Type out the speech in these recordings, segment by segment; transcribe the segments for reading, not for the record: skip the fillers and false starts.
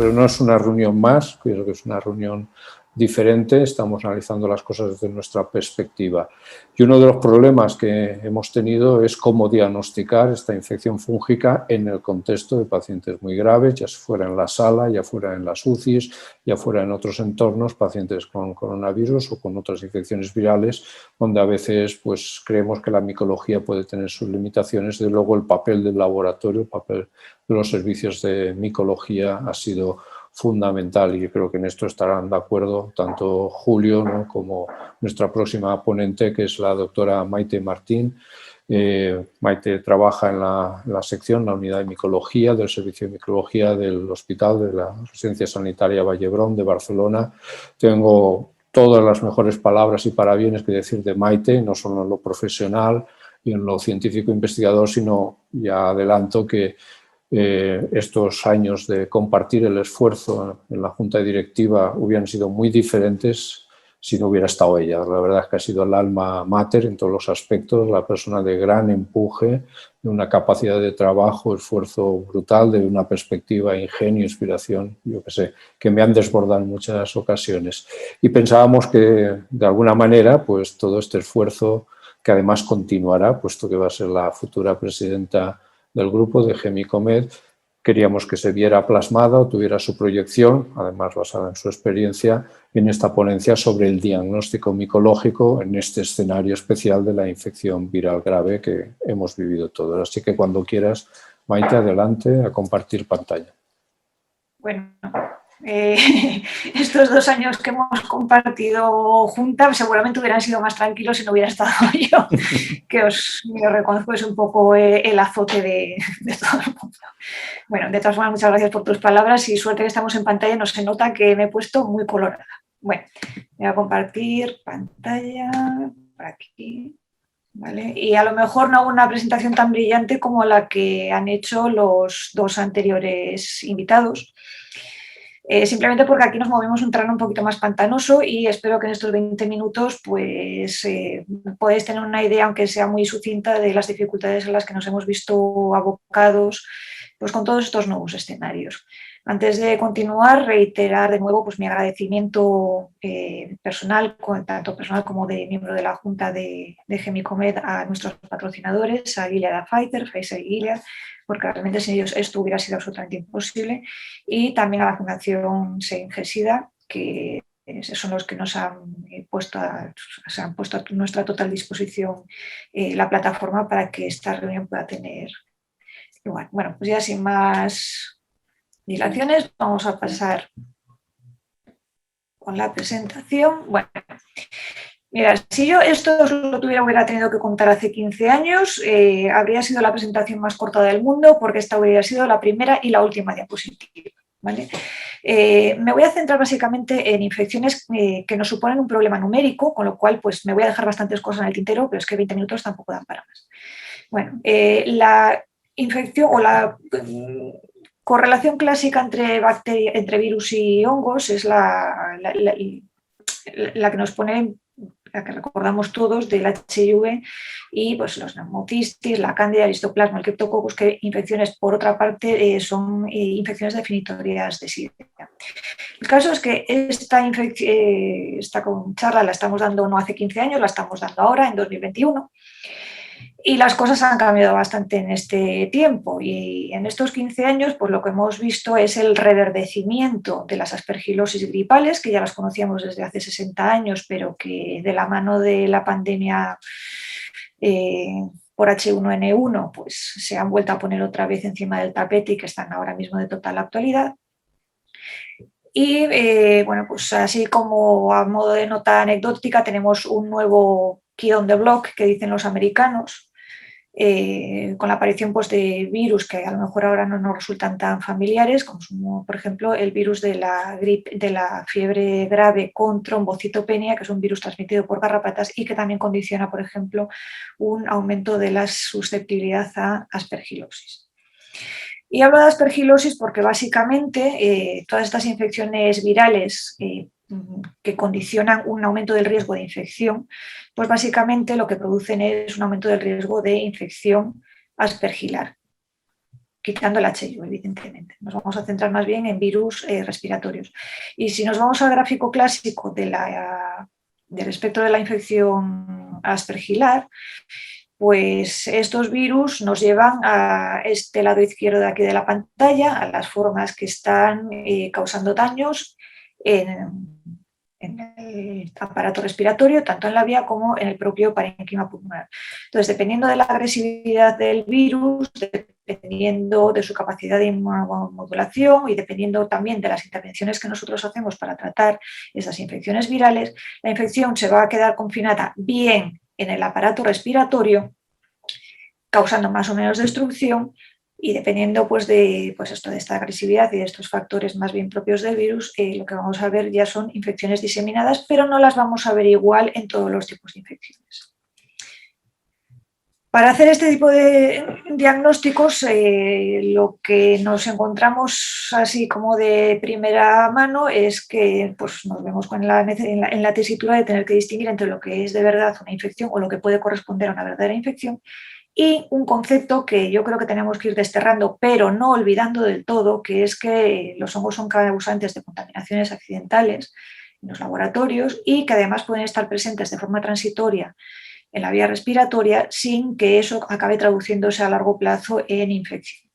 pero no es una reunión más, creo que es una reunión diferente, estamos analizando las cosas desde nuestra perspectiva. Y uno de los problemas que hemos tenido es cómo diagnosticar esta infección fúngica en el contexto de pacientes muy graves, ya fuera en la sala, ya fuera en las UCIs, ya fuera en otros entornos, pacientes con coronavirus o con otras infecciones virales, donde a veces pues, creemos que la micología puede tener sus limitaciones. De luego el papel del laboratorio, el papel de los servicios de micología ha sido fundamental, y yo creo que en esto estarán de acuerdo tanto Julio, ¿no?, como nuestra próxima ponente, que es la doctora Maite Martín. Maite trabaja en la sección, la unidad de micología del servicio de micología del hospital de la Residencia Sanitaria Vallebrón de Barcelona. Tengo todas las mejores palabras y parabienes que decir de Maite, no solo en lo profesional y en lo científico investigador, sino ya adelanto que estos años de compartir el esfuerzo en la junta directiva hubieran sido muy diferentes si no hubiera estado ella. La verdad es que ha sido el alma mater en todos los aspectos, la persona de gran empuje, de una capacidad de trabajo, esfuerzo brutal, de una perspectiva, ingenio, inspiración, yo qué sé, que me han desbordado en muchas ocasiones. Y pensábamos que, de alguna manera, pues todo este esfuerzo, que además continuará, puesto que va a ser la futura presidenta del grupo de Gemicomed, queríamos que se viera plasmada o tuviera su proyección, además basada en su experiencia, en esta ponencia sobre el diagnóstico micológico en este escenario especial de la infección viral grave que hemos vivido todos. Así que cuando quieras, Maite, adelante a compartir pantalla. Bueno, estos 2 años que hemos compartido juntas seguramente hubieran sido más tranquilos si no hubiera estado yo, que os reconozco, es un poco el azote de todo el mundo. Bueno, de todas formas, muchas gracias por tus palabras y suerte que estamos en pantalla, no se nota que me he puesto muy colorada. Bueno, voy a compartir pantalla por aquí. ¿Vale? Y a lo mejor no hago una presentación tan brillante como la que han hecho los 2 anteriores invitados, simplemente porque aquí nos movemos un terreno un poquito más pantanoso y espero que en estos 20 minutos pues, podéis tener una idea, aunque sea muy sucinta, de las dificultades en las que nos hemos visto abocados pues, con todos estos nuevos escenarios. Antes de continuar, reiterar de nuevo pues, mi agradecimiento personal, tanto personal como de miembro de la Junta de Gemicomed, a nuestros patrocinadores, a Gilead, a Pfizer y Gilead, porque realmente sin ellos esto hubiera sido absolutamente imposible, y también a la Fundación SEIN-GESIDA, que son los que nos han puesto a nuestra total disposición la plataforma para que esta reunión pueda tener lugar. Bueno, pues ya sin más dilaciones, vamos a pasar con la presentación. Bueno, mira, si yo esto os lo hubiera tenido que contar hace 15 años, habría sido la presentación más corta del mundo, porque esta hubiera sido la primera y la última diapositiva, ¿vale? Me voy a centrar básicamente en infecciones que nos suponen un problema numérico, con lo cual pues me voy a dejar bastantes cosas en el tintero, pero es que 20 minutos tampoco dan para más. Bueno, la infección o la correlación clásica entre virus y hongos es la que nos pone, la que recordamos todos, del HIV y pues, los neumocistis, la cándida, el histoplasma, el criptococcus, que infecciones, por otra parte, son infecciones definitorias de SIDA. El caso es que esta charla la estamos dando no hace 15 años, la estamos dando ahora, en 2021. Y las cosas han cambiado bastante en este tiempo, y en estos 15 años pues lo que hemos visto es el reverdecimiento de las aspergilosis gripales, que ya las conocíamos desde hace 60 años, pero que de la mano de la pandemia por H1N1 pues se han vuelto a poner otra vez encima del tapete y que están ahora mismo de total actualidad. Y bueno, pues así como a modo de nota anecdótica tenemos un nuevo kid on the block, que dicen los americanos, con la aparición pues, de virus que a lo mejor ahora no nos resultan tan familiares, como por ejemplo el virus de la fiebre grave con trombocitopenia, que es un virus transmitido por garrapatas y que también condiciona, por ejemplo, un aumento de la susceptibilidad a aspergilosis. Y hablo de aspergilosis porque básicamente todas estas infecciones virales que condicionan un aumento del riesgo de infección, pues básicamente lo que producen es un aumento del riesgo de infección aspergilar. quitando el HU, evidentemente. Nos vamos a centrar más bien en virus respiratorios. Y si nos vamos al gráfico clásico del espectro de la infección aspergilar, pues estos virus nos llevan a este lado izquierdo de aquí de la pantalla, a las formas que están causando daños en el aparato respiratorio, tanto en la vía como en el propio parénquima pulmonar. Entonces, dependiendo de la agresividad del virus, dependiendo de su capacidad de inmunomodulación y dependiendo también de las intervenciones que nosotros hacemos para tratar esas infecciones virales, la infección se va a quedar confinada bien en el aparato respiratorio, causando más o menos destrucción, y dependiendo pues, de esta agresividad y de estos factores más bien propios del virus, lo que vamos a ver ya son infecciones diseminadas, pero no las vamos a ver igual en todos los tipos de infecciones. Para hacer este tipo de diagnósticos, lo que nos encontramos así como de primera mano es que pues, nos vemos en la tesitura de tener que distinguir entre lo que es de verdad una infección o lo que puede corresponder a una verdadera infección y un concepto que yo creo que tenemos que ir desterrando, pero no olvidando del todo, que es que los hongos son causantes de contaminaciones accidentales en los laboratorios y que además pueden estar presentes de forma transitoria en la vía respiratoria sin que eso acabe traduciéndose a largo plazo en infección.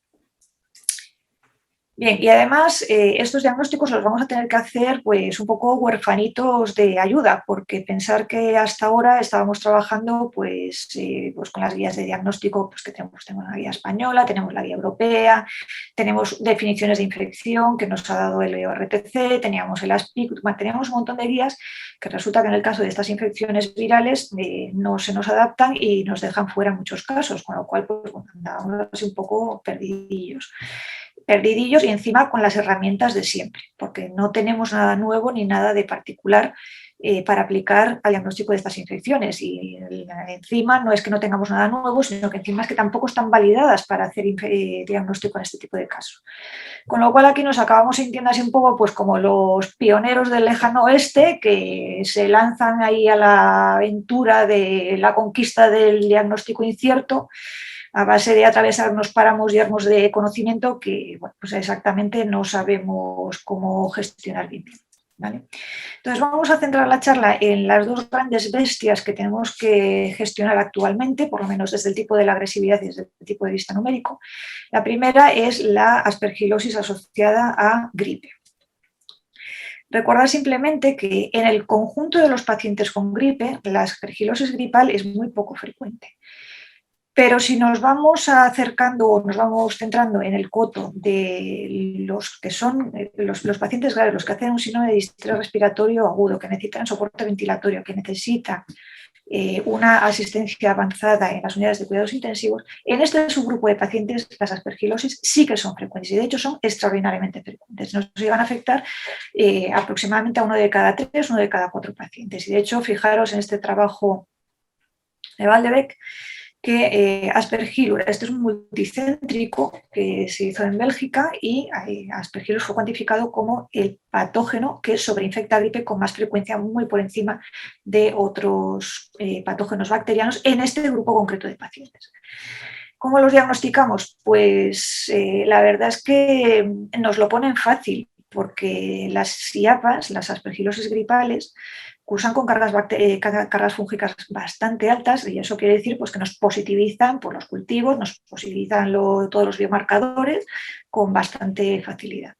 Bien, y además estos diagnósticos los vamos a tener que hacer pues un poco huerfanitos de ayuda, porque pensar que hasta ahora estábamos trabajando pues con las guías de diagnóstico pues que tenemos la guía española, tenemos la guía europea, tenemos definiciones de infección que nos ha dado el EORTC, teníamos el ASPIC, teníamos un montón de guías que resulta que en el caso de estas infecciones virales no se nos adaptan y nos dejan fuera en muchos casos, con lo cual pues, andamos así un poco perdidillos y encima con las herramientas de siempre, porque no tenemos nada nuevo ni nada de particular para aplicar al diagnóstico de estas infecciones y encima no es que no tengamos nada nuevo, sino que encima es que tampoco están validadas para hacer diagnóstico en este tipo de casos. Con lo cual aquí nos acabamos sintiendo así un poco pues como los pioneros del lejano oeste que se lanzan ahí a la aventura de la conquista del diagnóstico incierto a base de atravesarnos páramos y yermos de conocimiento que bueno, pues exactamente no sabemos cómo gestionar bien. ¿Vale? Entonces vamos a centrar la charla en las dos grandes bestias que tenemos que gestionar actualmente, por lo menos desde el tipo de la agresividad y desde el tipo de vista numérico. La primera es la aspergilosis asociada a gripe. Recordad simplemente que en el conjunto de los pacientes con gripe, la aspergilosis gripal es muy poco frecuente. Pero si nos vamos acercando o nos vamos centrando en el coto de los que son los pacientes graves, los que hacen un síndrome de distrés respiratorio agudo, que necesitan soporte ventilatorio, que necesitan una asistencia avanzada en las unidades de cuidados intensivos, en este subgrupo de pacientes las aspergilosis sí que son frecuentes y de hecho son extraordinariamente frecuentes. Nos llegan a afectar aproximadamente a 1 de cada 3, 1 de cada 4 pacientes. Y de hecho, fijaros en este trabajo de Valdebeck, que Aspergillus, este es un multicéntrico que se hizo en Bélgica y Aspergillus fue cuantificado como el patógeno que sobreinfecta gripe con más frecuencia, muy por encima de otros patógenos bacterianos en este grupo concreto de pacientes. ¿Cómo los diagnosticamos? Pues la verdad es que nos lo ponen fácil, porque las IAPAs, las aspergilosis gripales, cursan con cargas fúngicas bastante altas y eso quiere decir pues, que nos positivizan por los cultivos, nos positivizan todos los biomarcadores con bastante facilidad.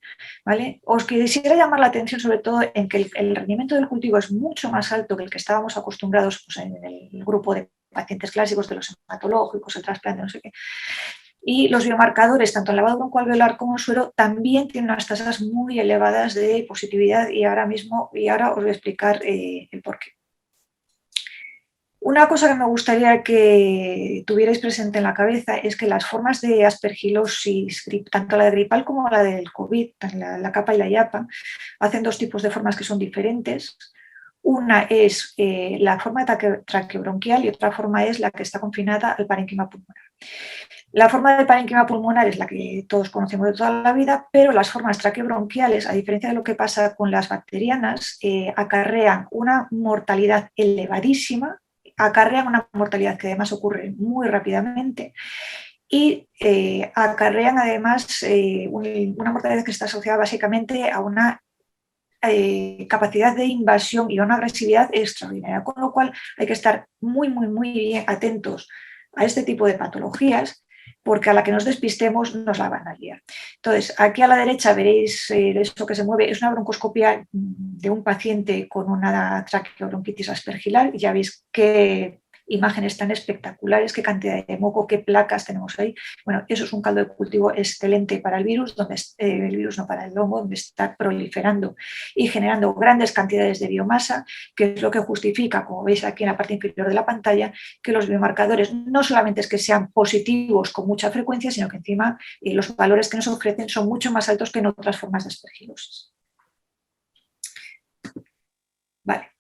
¿Vale? Os quisiera llamar la atención sobre todo en que el rendimiento del cultivo es mucho más alto que el que estábamos acostumbrados pues, en el grupo de pacientes clásicos de los hematológicos, el trasplante, no sé qué. Y los biomarcadores, tanto en lavado broncoalveolar como en suero, también tienen unas tasas muy elevadas de positividad y ahora os voy a explicar el porqué. Una cosa que me gustaría que tuvierais presente en la cabeza es que las formas de aspergilosis, tanto la de gripal como la del COVID, la capa y la IAPA, hacen dos tipos de formas que son diferentes. Una es la forma traqueobronquial y otra forma es la que está confinada al parénquima pulmonar. La forma del parénquima pulmonar es la que todos conocemos de toda la vida, pero las formas traqueobronquiales, a diferencia de lo que pasa con las bacterianas, acarrean una mortalidad elevadísima, acarrean una mortalidad que además ocurre muy rápidamente y acarrean además una mortalidad que está asociada básicamente a una capacidad de invasión y una agresividad extraordinaria, con lo cual hay que estar muy, muy, muy bien atentos a este tipo de patologías, porque a la que nos despistemos nos la van a liar. Entonces, aquí a la derecha veréis esto que se mueve, es una broncoscopia de un paciente con una traqueobronquitis aspergilar, y ya veis que imágenes tan espectaculares, qué cantidad de moco, qué placas tenemos ahí. Bueno, eso es un caldo de cultivo excelente para el virus, no para el hongo, donde está proliferando y generando grandes cantidades de biomasa, que es lo que justifica, como veis aquí en la parte inferior de la pantalla, que los biomarcadores no solamente es que sean positivos con mucha frecuencia, sino que encima los valores que nos ofrecen son mucho más altos que en otras formas de aspergilosis. Vale.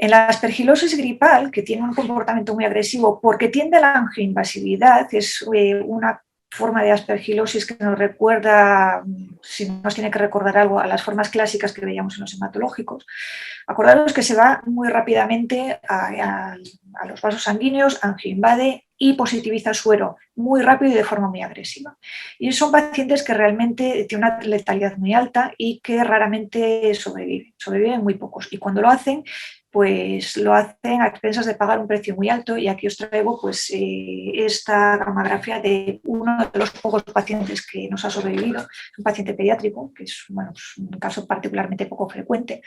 En la aspergilosis gripal, que tiene un comportamiento muy agresivo porque tiende a la angioinvasividad, es una forma de aspergilosis que nos recuerda, si nos tiene que recordar algo, a las formas clásicas que veíamos en los hematológicos. Acordaros que se va muy rápidamente a los vasos sanguíneos, angioinvade y positiviza suero muy rápido y de forma muy agresiva. Y son pacientes que realmente tienen una letalidad muy alta y que raramente sobreviven muy pocos. Y cuando lo hacen, pues lo hacen a expensas de pagar un precio muy alto, y aquí os traigo pues esta gamografía de uno de los pocos pacientes que nos ha sobrevivido, un paciente pediátrico, que es, bueno, pues un caso particularmente poco frecuente,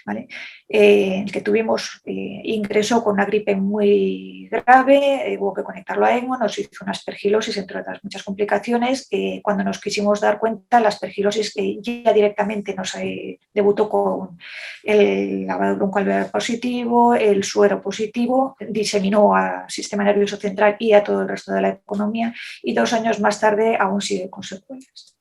¿vale? El que tuvimos, ingresó con una gripe muy grave, hubo que conectarlo a ECMO, nos hizo una aspergilosis, entre otras muchas complicaciones. Cuando nos quisimos dar cuenta, la aspergilosis ya directamente nos debutó con el lavado broncoalveolar positivo, el suero positivo, diseminó al sistema nervioso central y a todo el resto de la economía, y 2 años más tarde aún sigue con secuelas.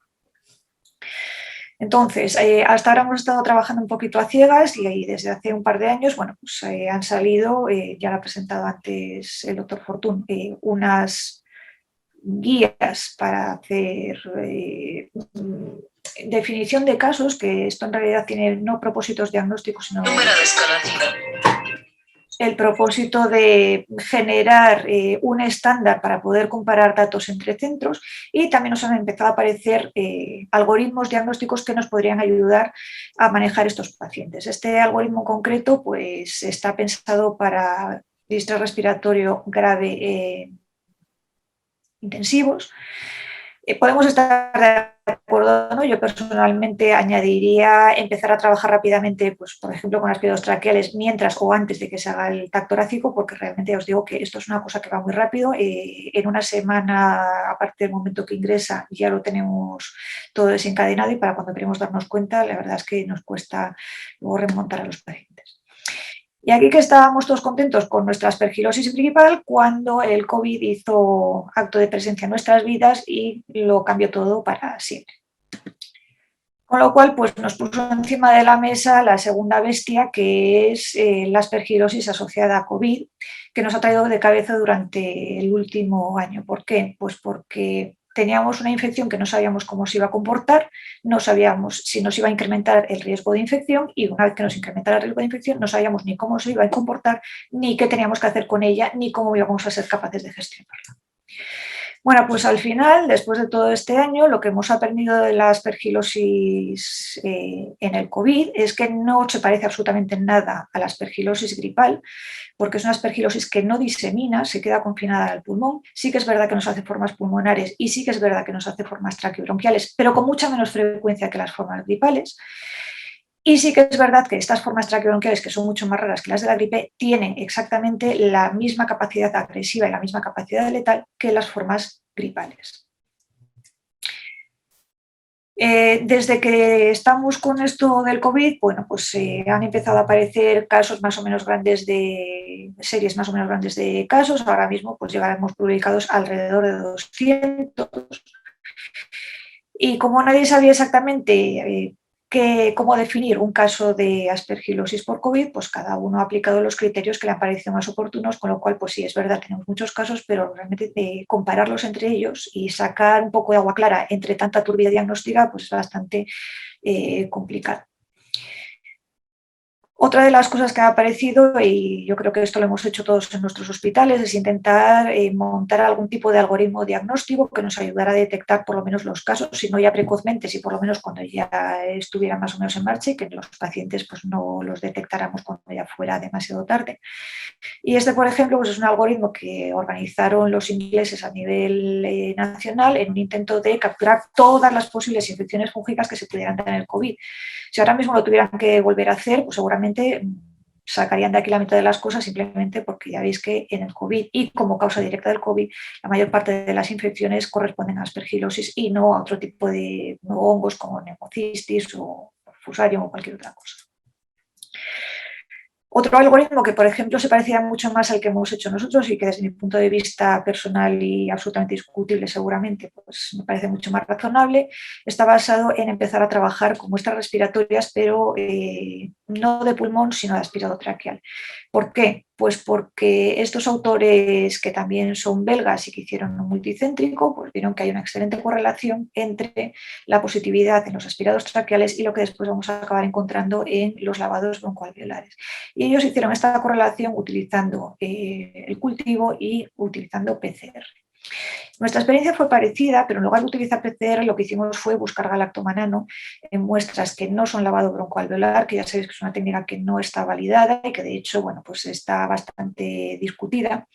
Entonces, hasta ahora hemos estado trabajando un poquito a ciegas, y desde hace un par de años, bueno, pues han salido, ya lo ha presentado antes el doctor Fortún, unas guías para hacer definición de casos, que esto en realidad tiene no propósitos diagnósticos, sino el propósito de generar un estándar para poder comparar datos entre centros, y también nos han empezado a aparecer algoritmos diagnósticos que nos podrían ayudar a manejar estos pacientes. Este algoritmo concreto pues, está pensado para distrés respiratorio grave intensivos. Podemos estar de acuerdo, ¿no? Yo personalmente añadiría empezar a trabajar rápidamente, pues, por ejemplo, con áspidos traqueales mientras o antes de que se haga el TAC torácico, porque realmente os digo que esto es una cosa que va muy rápido. En una semana, a partir del momento que ingresa, ya lo tenemos todo desencadenado, y para cuando queremos darnos cuenta, la verdad es que nos cuesta luego remontar a los pacientes. Y aquí que estábamos todos contentos con nuestra aspergilosis gripal, cuando el COVID hizo acto de presencia en nuestras vidas y lo cambió todo para siempre. Con lo cual, pues nos puso encima de la mesa la segunda bestia, que es la aspergilosis asociada a COVID, que nos ha traído de cabeza durante el último año. ¿Por qué? Pues porque teníamos una infección que no sabíamos cómo se iba a comportar, no sabíamos si nos iba a incrementar el riesgo de infección, y una vez que nos incrementara el riesgo de infección no sabíamos ni cómo se iba a comportar, ni qué teníamos que hacer con ella, ni cómo íbamos a ser capaces de gestionarla. Bueno, pues al final, después de todo este año, lo que hemos aprendido de la aspergilosis en el COVID es que no se parece absolutamente en nada a la aspergilosis gripal, porque es una aspergilosis que no disemina, se queda confinada al pulmón. Sí que es verdad que nos hace formas pulmonares, y sí que es verdad que nos hace formas traqueobronquiales, pero con mucha menos frecuencia que las formas gripales. Y sí que es verdad que estas formas traqueobronquiales, que son mucho más raras que las de la gripe, tienen exactamente la misma capacidad agresiva y la misma capacidad letal que las formas gripales. Desde que estamos con esto del COVID, bueno, pues han empezado a aparecer casos más o menos grandes series más o menos grandes de casos. Ahora mismo pues llegaremos publicados alrededor de 200. Y como nadie sabía exactamente cómo definir un caso de aspergilosis por COVID, pues cada uno ha aplicado los criterios que le han parecido más oportunos, con lo cual, pues sí, es verdad, tenemos muchos casos, pero realmente compararlos entre ellos y sacar un poco de agua clara entre tanta turbia diagnóstica, pues es bastante complicado. Otra de las cosas que ha aparecido, y yo creo que esto lo hemos hecho todos en nuestros hospitales, es intentar montar algún tipo de algoritmo diagnóstico que nos ayudara a detectar por lo menos los casos, si no ya precozmente, si por lo menos cuando ya estuvieran más o menos en marcha y que los pacientes pues, no los detectáramos cuando ya fuera demasiado tarde. Y este, por ejemplo, pues es un algoritmo que organizaron los ingleses a nivel nacional en un intento de capturar todas las posibles infecciones fúngicas que se pudieran tener en el COVID. Si ahora mismo lo tuvieran que volver a hacer, pues seguramente sacarían de aquí la mitad de las cosas simplemente porque ya veis que en el COVID y como causa directa del COVID, la mayor parte de las infecciones corresponden a aspergilosis y no a otro tipo de hongos como neumocistis o fusarium o cualquier otra cosa. Otro algoritmo que, por ejemplo, se parecía mucho más al que hemos hecho nosotros y que desde mi punto de vista personal y absolutamente discutible seguramente, pues me parece mucho más razonable, está basado en empezar a trabajar con muestras respiratorias, pero no de pulmón, sino de aspirado traqueal. ¿Por qué? Pues porque estos autores, que también son belgas y que hicieron un multicéntrico, pues vieron que hay una excelente correlación entre la positividad en los aspirados traqueales y lo que después vamos a acabar encontrando en los lavados broncoalveolares. Y ellos hicieron esta correlación utilizando el cultivo y utilizando PCR. Nuestra experiencia fue parecida, pero en lugar de utilizar PCR, lo que hicimos fue buscar galactomanano en muestras que no son lavado broncoalveolar, que ya sabéis que es una técnica que no está validada y que de hecho, bueno, pues está bastante discutida.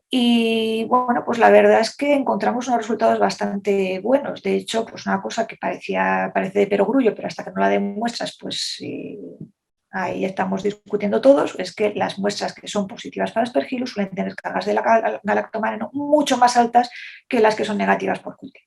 Y bueno, pues la verdad es que encontramos unos resultados bastante buenos. De hecho, pues una cosa que parece de perogrullo, pero hasta que no la demuestras, pues ahí estamos discutiendo todos, es que las muestras que son positivas para Aspergillus suelen tener cargas de galactomanano mucho más altas que las que son negativas por cultivo.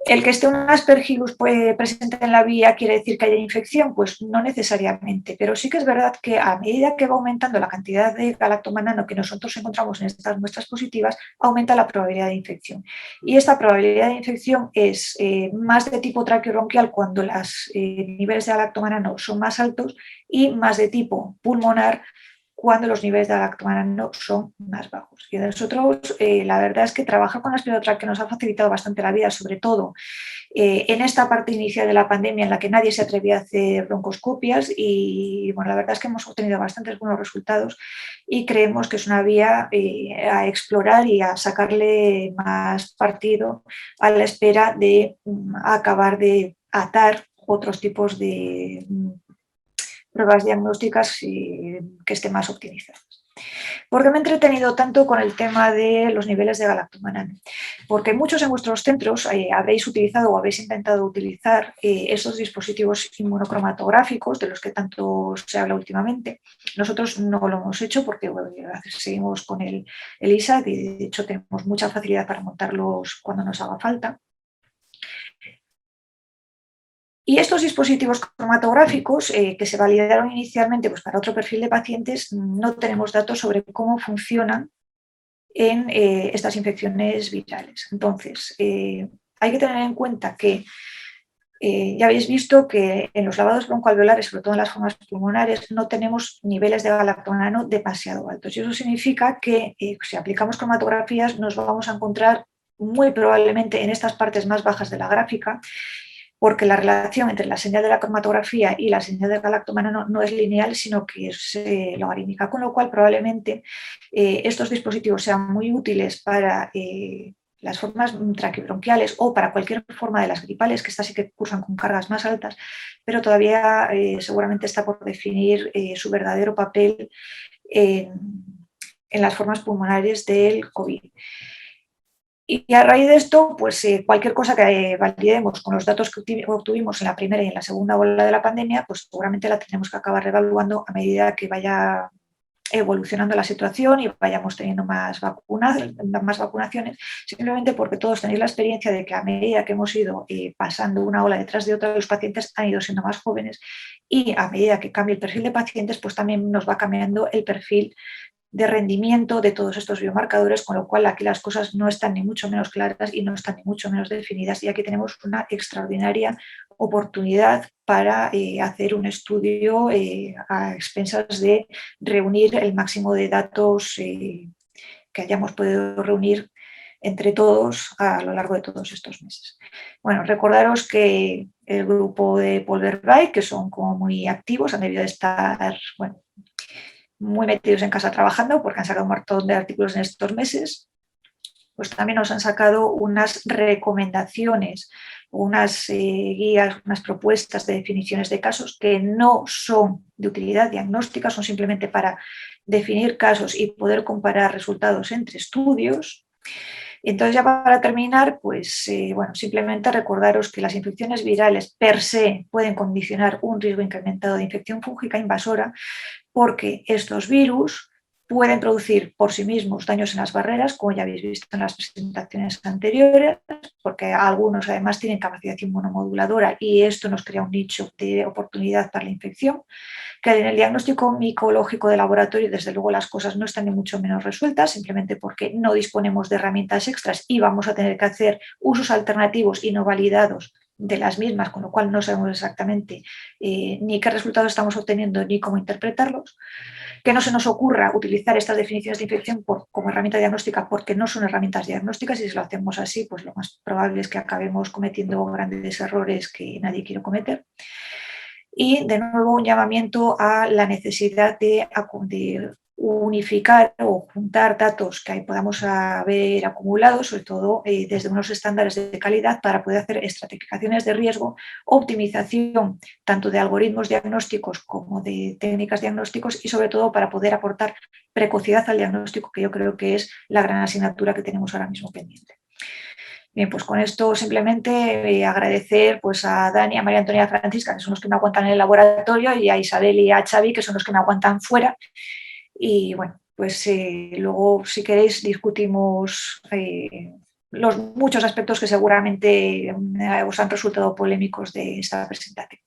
¿El que esté un Aspergillus presente en la vía quiere decir que haya infección? Pues no necesariamente, pero sí que es verdad que a medida que va aumentando la cantidad de galactomanano que nosotros encontramos en estas muestras positivas, aumenta la probabilidad de infección. Y esta probabilidad de infección es más de tipo traqueobronquial cuando los niveles de galactomanano son más altos y más de tipo pulmonar cuando los niveles de galactomanano son más bajos. Y nosotros, la verdad es que trabajar con aspirado traqueo nos ha facilitado bastante la vida, sobre todo en esta parte inicial de la pandemia en la que nadie se atrevía a hacer broncoscopias y bueno, la verdad es que hemos obtenido bastantes buenos resultados y creemos que es una vía a explorar y a sacarle más partido a la espera de acabar de atar otros tipos de pruebas diagnósticas que estén más optimizadas. ¿Por qué me he entretenido tanto con el tema de los niveles de galactomanano? Porque muchos en vuestros centros habréis utilizado o habéis intentado utilizar esos dispositivos inmunocromatográficos de los que tanto se habla últimamente. Nosotros no lo hemos hecho porque bueno, seguimos con el ISAC y de hecho tenemos mucha facilidad para montarlos cuando nos haga falta. Y estos dispositivos cromatográficos que se validaron inicialmente pues, para otro perfil de pacientes, no tenemos datos sobre cómo funcionan en estas infecciones virales. Entonces, hay que tener en cuenta que ya habéis visto que en los lavados broncoalveolares, sobre todo en las formas pulmonares, no tenemos niveles de galactomanano demasiado altos. Y eso significa que si aplicamos cromatografías nos vamos a encontrar muy probablemente en estas partes más bajas de la gráfica, porque la relación entre la señal de la cromatografía y la señal del galactomanano no es lineal, sino que es logarítmica, con lo cual probablemente estos dispositivos sean muy útiles para las formas traqueobronquiales o para cualquier forma de las gripales, que estas sí que cursan con cargas más altas, pero todavía seguramente está por definir su verdadero papel en las formas pulmonares del COVID. Y a raíz de esto, pues cualquier cosa que validemos con los datos que obtuvimos en la primera y en la segunda ola de la pandemia, pues seguramente la tenemos que acabar reevaluando a medida que vaya evolucionando la situación y vayamos teniendo más vacunaciones, simplemente porque todos tenéis la experiencia de que a medida que hemos ido pasando una ola detrás de otra, los pacientes han ido siendo más jóvenes y a medida que cambia el perfil de pacientes, pues también nos va cambiando el perfil de rendimiento de todos estos biomarcadores, con lo cual aquí las cosas no están ni mucho menos claras y no están ni mucho menos definidas y aquí tenemos una extraordinaria oportunidad para hacer un estudio a expensas de reunir el máximo de datos que hayamos podido reunir entre todos a lo largo de todos estos meses. Bueno, recordaros que el grupo de Polverbright, que son como muy activos, han debido de estar, bueno, muy metidos en casa trabajando porque han sacado un montón de artículos en estos meses, pues también nos han sacado unas recomendaciones, unas guías, unas propuestas de definiciones de casos que no son de utilidad diagnóstica, son simplemente para definir casos y poder comparar resultados entre estudios. Entonces, ya para terminar, pues bueno, simplemente recordaros que las infecciones virales per se pueden condicionar un riesgo incrementado de infección fúngica invasora, porque estos virus pueden producir por sí mismos daños en las barreras, como ya habéis visto en las presentaciones anteriores, porque algunos además tienen capacidad inmunomoduladora y esto nos crea un nicho de oportunidad para la infección. Que en el diagnóstico micológico de laboratorio, desde luego, las cosas no están ni mucho menos resueltas, simplemente porque no disponemos de herramientas extras y vamos a tener que hacer usos alternativos y no validados de las mismas, con lo cual no sabemos exactamente ni qué resultados estamos obteniendo ni cómo interpretarlos. Que no se nos ocurra utilizar estas definiciones de infección como herramienta diagnóstica, porque no son herramientas diagnósticas, y si lo hacemos así, pues lo más probable es que acabemos cometiendo grandes errores que nadie quiere cometer. Y de nuevo un llamamiento a la necesidad de unificar o juntar datos que podamos haber acumulado, sobre todo desde unos estándares de calidad, para poder hacer estratificaciones de riesgo, optimización tanto de algoritmos diagnósticos como de técnicas diagnósticos y sobre todo para poder aportar precocidad al diagnóstico, que yo creo que es la gran asignatura que tenemos ahora mismo pendiente. Bien, pues con esto simplemente agradecer pues, a Dani, a María Antonia y a Francisca, que son los que me aguantan en el laboratorio, y a Isabel y a Xavi, que son los que me aguantan fuera. Y bueno, pues luego si queréis discutimos los muchos aspectos que seguramente os han resultado polémicos de esta presentación.